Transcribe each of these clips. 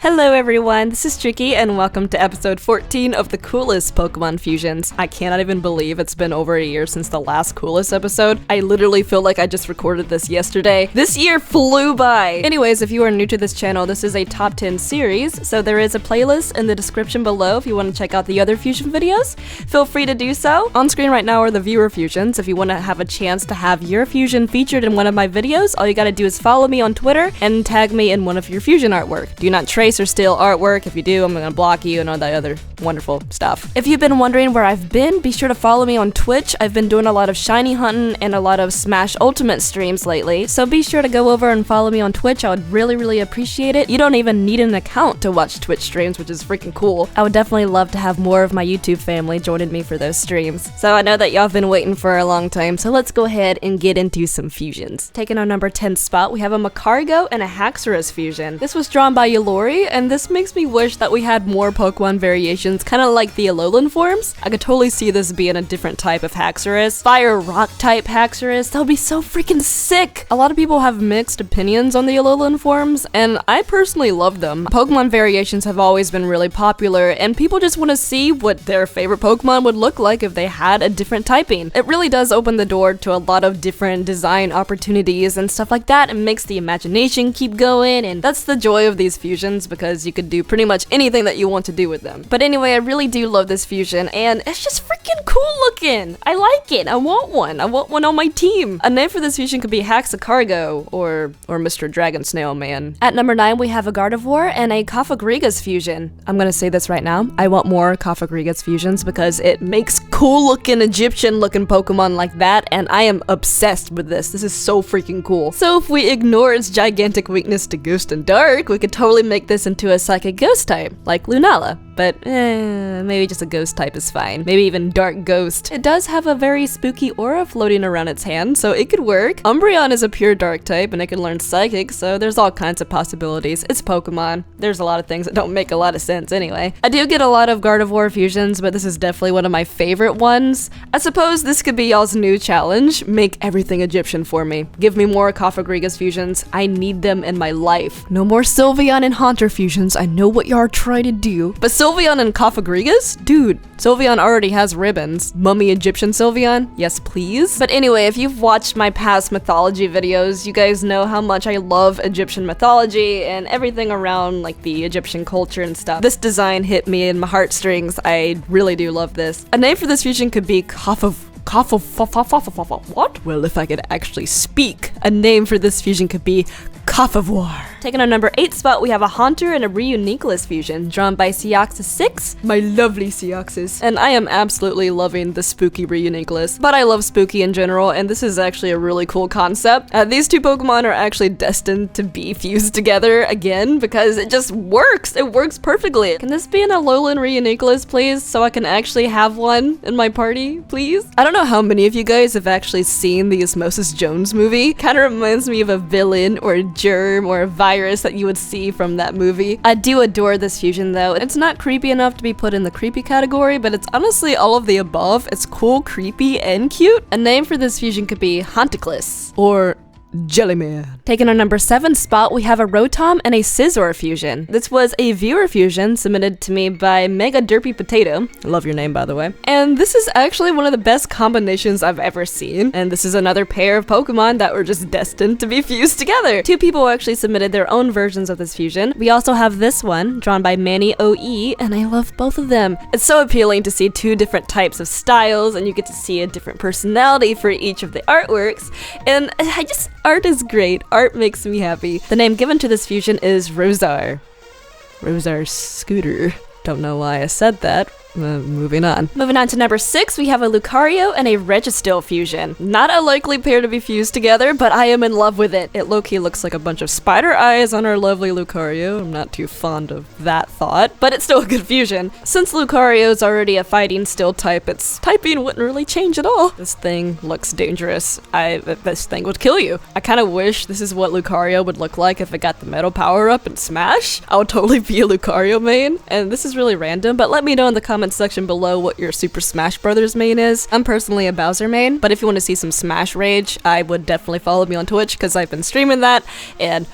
Hello everyone, this is Tricky and welcome to episode 14 of the coolest Pokemon fusions. I cannot even believe it's been over a year since the last coolest episode. I literally feel like I just recorded this yesterday. This year flew by! Anyways, if you are new to this channel, this is a top 10 series, so there is a playlist in the description below if you want to check out the other fusion videos. Feel free to do so. On screen right now are the viewer fusions. If you want to have a chance to have your fusion featured in one of my videos, all you gotta do is follow me on Twitter and tag me in one of your fusion artwork. Do not trace or steal artwork. If you do, I'm gonna block you and all that other wonderful stuff. If you've been wondering where I've been, be sure to follow me on Twitch. I've been doing a lot of shiny hunting and a lot of Smash Ultimate streams lately, so be sure to go over and follow me on Twitch. I would really appreciate it. You don't even need an account to watch Twitch streams, which is freaking cool. I would definitely love to have more of my YouTube family joining me for those streams. So I know that y'all have been waiting for a long time, so let's go ahead and get into some fusions. Taking our number 10 spot, we have a Lucario and a Haxorus fusion. This was drawn by Yulori, and this makes me wish that we had more Pokemon variations, kind of like the Alolan forms. I could totally see this being a different type of Haxorus. Fire Rock type Haxorus, that would be so freaking sick! A lot of people have mixed opinions on the Alolan forms, and I personally love them. Pokemon variations have always been really popular, and people just want to see what their favorite Pokemon would look like if they had a different typing. It really does open the door to a lot of different design opportunities and stuff like that, and makes the imagination keep going, and that's the joy of these fusions, because you could do pretty much anything that you want to do with them. But anyway, I really do love this fusion, and it's just freaking cool looking! I like it! I want one! I want one on my team! A name for this fusion could be Haxorus or Mr. Dragon Snail Man. At number 9, we have a Gardevoir and a Cofagrigus fusion. I'm gonna say this right now, I want more Cofagrigus fusions because it makes cool looking Egyptian looking Pokemon like that, and I am obsessed with this. This is so freaking cool. So if we ignore its gigantic weakness to Ghost and Dark, we could totally make this into a Psychic Ghost type, like Lunala. But maybe just a ghost type is fine. Maybe even Dark Ghost. It does have a very spooky aura floating around its hand, so it could work. Umbreon is a pure Dark type, and it can learn Psychic, so there's all kinds of possibilities. It's Pokemon. There's a lot of things that don't make a lot of sense anyway. I do get a lot of Gardevoir fusions, but this is definitely one of my favorite ones. I suppose this could be y'all's new challenge. Make everything Egyptian for me. Give me more Cofagrigus fusions. I need them in my life. No more Sylveon and Haunter fusions. I know what y'all are trying to do, but Sylveon and Cofagrigus? Dude, Sylveon already has ribbons. Mummy Egyptian Sylveon? Yes, please. But anyway, if you've watched my past mythology videos, you guys know how much I love Egyptian mythology and everything around like the Egyptian culture and stuff. This design hit me in my heartstrings. I really do love this. A name for this fusion could be what? Well, if I could actually speak, a name for this fusion could be Gardevoir. Taking our number 8 spot, we have a Haunter and a Reuniclus fusion, drawn by Seoxys6, my lovely Seoxys. And I am absolutely loving the spooky Reuniclus, but I love spooky in general, and this is actually a really cool concept. These two Pokemon are actually destined to be fused together again, because it just works! It works perfectly! Can this be an Alolan Reuniclus, please, so I can actually have one in my party, please? I don't know how many of you guys have actually seen the Osmosis Jones movie. Kinda reminds me of a villain or a germ or a virus that you would see from that movie. I do adore this fusion though. It's not creepy enough to be put in the creepy category, but it's honestly all of the above. It's cool, creepy, and cute. A name for this fusion could be Haunticlus or Jellyman. Taking our number 7 spot, we have a Rotom and a Scizor fusion. This was a viewer fusion submitted to me by Mega Derpy Potato. I love your name, by the way. And this is actually one of the best combinations I've ever seen. And this is another pair of Pokemon that were just destined to be fused together. 2 people actually submitted their own versions of this fusion. We also have this one, drawn by Manny OE, and I love both of them. It's so appealing to see 2 different types of styles, and you get to see a different personality for each of the artworks. And art is great. Art makes me happy. The name given to this fusion is Rogue-Lgr. Rogue-Lgr Scooter. Don't know why I said that. Moving on. Moving on to number 6, we have a Lucario and a Registeel fusion. Not a likely pair to be fused together, but I am in love with it. It low-key looks like a bunch of spider eyes on our lovely Lucario. I'm not too fond of that thought, but it's still a good fusion. Since Lucario is already a fighting steel type, its typing wouldn't really change at all. This thing looks dangerous. This thing would kill you. I kind of wish this is what Lucario would look like if it got the metal power up in Smash. I would totally be a Lucario main, and this is really random, but let me know in the comments section below what your Super Smash Brothers main is. I'm personally a Bowser main, but if you want to see some Smash rage, I would definitely follow me on Twitch because I've been streaming that, and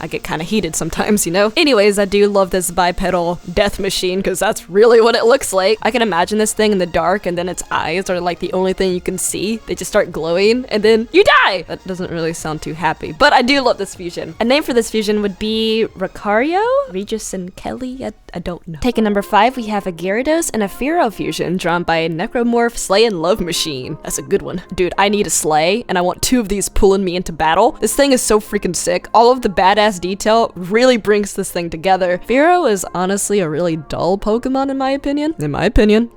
I get kind of heated sometimes, you know? Anyways, I do love this bipedal death machine because that's really what it looks like. I can imagine this thing in the dark and then its eyes are like the only thing you can see. They just start glowing and then you die! That doesn't really sound too happy, but I do love this fusion. A name for this fusion would be Lucario? Regis and Kelly? I don't know. Taking number 5, we have a Gyarados and a Fearow fusion drawn by necromorph-slavinglovemachine. That's a good one. Dude, I need a sleigh and I want 2 of these pulling me into battle. This thing is so freaking sick. All of the badass detail really brings this thing together. Fearow is honestly a really dull Pokemon in my opinion.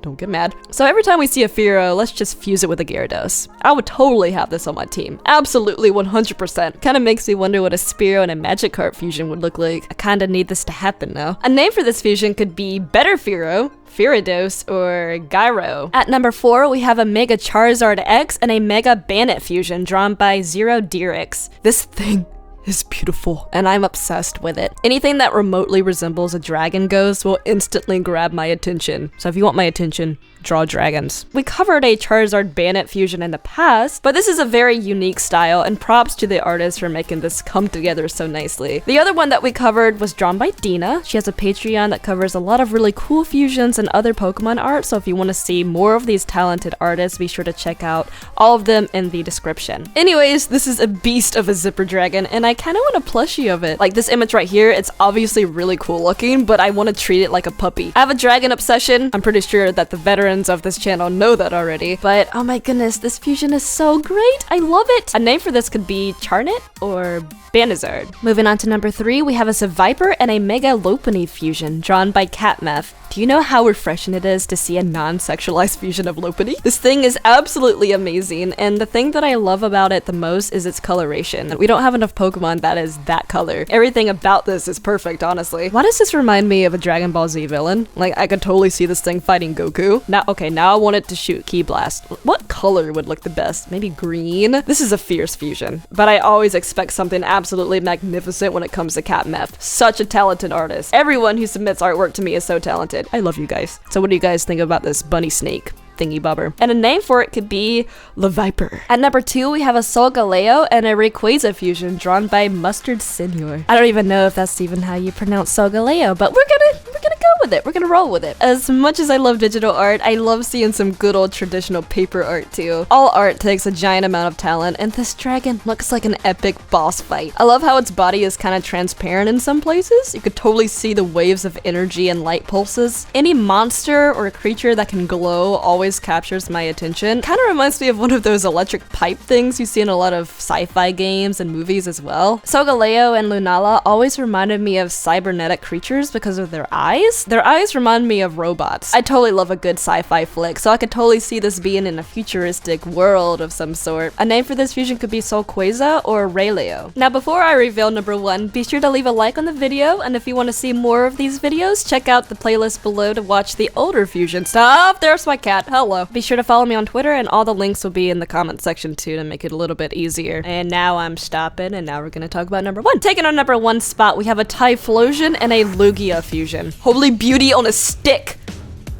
Don't get mad. So every time we see a Fearow, let's just fuse it with a Gyarados. I would totally have this on my team. Absolutely 100%. Kind of makes me wonder what a Spearow and a Magikarp fusion would look like. I kind of need this to happen now. A name for this fusion could be Better Fearow, Gyarados, or Gyro. At number 4, we have a Mega Charizard X and a Mega Bandit fusion drawn by ZeroDirix. This thing is beautiful, and I'm obsessed with it. Anything that remotely resembles a dragon ghost will instantly grab my attention. So if you want my attention, draw dragons. We covered a Charizard Bandit fusion in the past, but this is a very unique style, and props to the artist for making this come together so nicely. The other one that we covered was drawn by Dina. She has a Patreon that covers a lot of really cool fusions and other Pokemon art, so if you want to see more of these talented artists, be sure to check out all of them in the description. Anyways, this is a beast of a zipper dragon, and I kind of want a plushie of it. Like this image right here, it's obviously really cool looking, but I want to treat it like a puppy. I have a dragon obsession. I'm pretty sure that the veterans of this channel know that already, but oh my goodness, this fusion is so great. I love it. A name for this could be Charnet or Banizard. Moving on to number 3, we have a Seviper and a Mega Lopunny fusion drawn by Catmeth. Do you know how refreshing it is to see a non-sexualized fusion of Lopunny? This thing is absolutely amazing, and the thing that I love about it the most is its coloration. We don't have enough Pokemon that is that color. Everything about this is perfect, honestly. Why does this remind me of a Dragon Ball Z villain? Like, I could totally see this thing fighting Goku. Now I want it to shoot Ki Blast. What color would look the best? Maybe green? This is a fierce fusion, but I always expect something absolutely magnificent when it comes to Catmeth. Such a talented artist. Everyone who submits artwork to me is so talented. I love you guys. So what do you guys think about this bunny snake thingy bobber? And a name for it could be Leviper. At number 2, we have a Solgaleo and a Rayquaza fusion drawn by Mustard Senior. I don't even know if that's even how you pronounce Solgaleo, but we're gonna go with it. We're gonna roll with it. As much as I love digital art, I love seeing some good old traditional paper art too. All art takes a giant amount of talent, and this dragon looks like an epic boss fight. I love how its body is kind of transparent in some places. You could totally see the waves of energy and light pulses. Any monster or creature that can glow always captures my attention. Kind of reminds me of one of those electric pipe things you see in a lot of sci-fi games and movies as well. Solgaleo and Lunala always reminded me of cybernetic creatures because of their eyes. Their eyes remind me of robots. I totally love a good sci-fi flick, so I could totally see this being in a futuristic world of some sort. A name for this fusion could be Solquaza or Rayleo. Now before I reveal number 1, be sure to leave a like on the video, and if you want to see more of these videos, check out the playlist below to watch the older fusion stuff. There's my cat. Hello. Be sure to follow me on Twitter, and all the links will be in the comment section too to make it a little bit easier. And now I'm stopping, and now we're gonna talk about number 1. Taking our number 1 spot, we have a Typhlosion and a Lugia fusion. Holy beauty on a stick!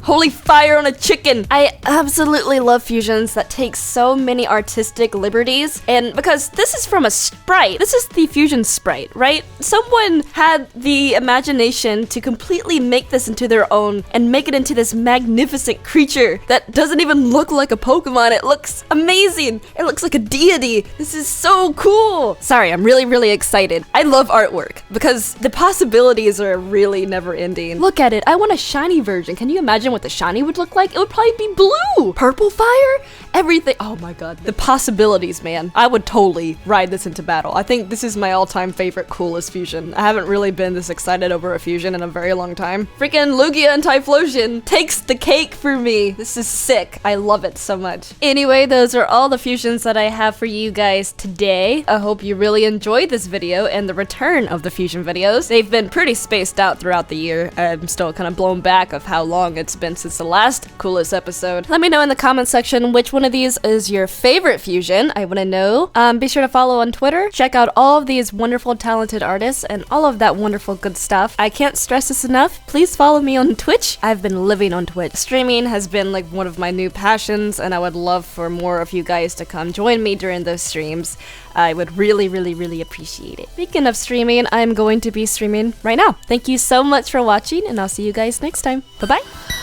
Holy fire on a chicken! I absolutely love fusions that take so many artistic liberties, and because this is from a sprite, this is the fusion sprite, right? Someone had the imagination to completely make this into their own and make it into this magnificent creature that doesn't even look like a Pokemon. It looks amazing! It looks like a deity! This is so cool! Sorry, I'm really excited. I love artwork because the possibilities are really never ending. Look at it, I want a shiny version. Can you imagine what the shiny would look like? It would probably be blue! Purple fire? Everything. Oh my god. The possibilities, man. I would totally ride this into battle. I think this is my all-time favorite coolest fusion. I haven't really been this excited over a fusion in a very long time. Freaking Lugia and Typhlosion takes the cake for me. This is sick. I love it so much. Anyway, those are all the fusions that I have for you guys today. I hope you really enjoyed this video and the return of the fusion videos. They've been pretty spaced out throughout the year. I'm still kind of blown back of how long it's been since the last coolest episode. Let me know in the comment section which one one of these is your favorite fusion. I want to know. Be sure to follow on Twitter. Check out all of these wonderful, talented artists and all of that wonderful good stuff. I can't stress this enough. Please follow me on Twitch. I've been living on Twitch. Streaming has been like one of my new passions, and I would love for more of you guys to come join me during those streams. I would really, really, really appreciate it. Speaking of streaming, I'm going to be streaming right now. Thank you so much for watching, and I'll see you guys next time. Bye-bye!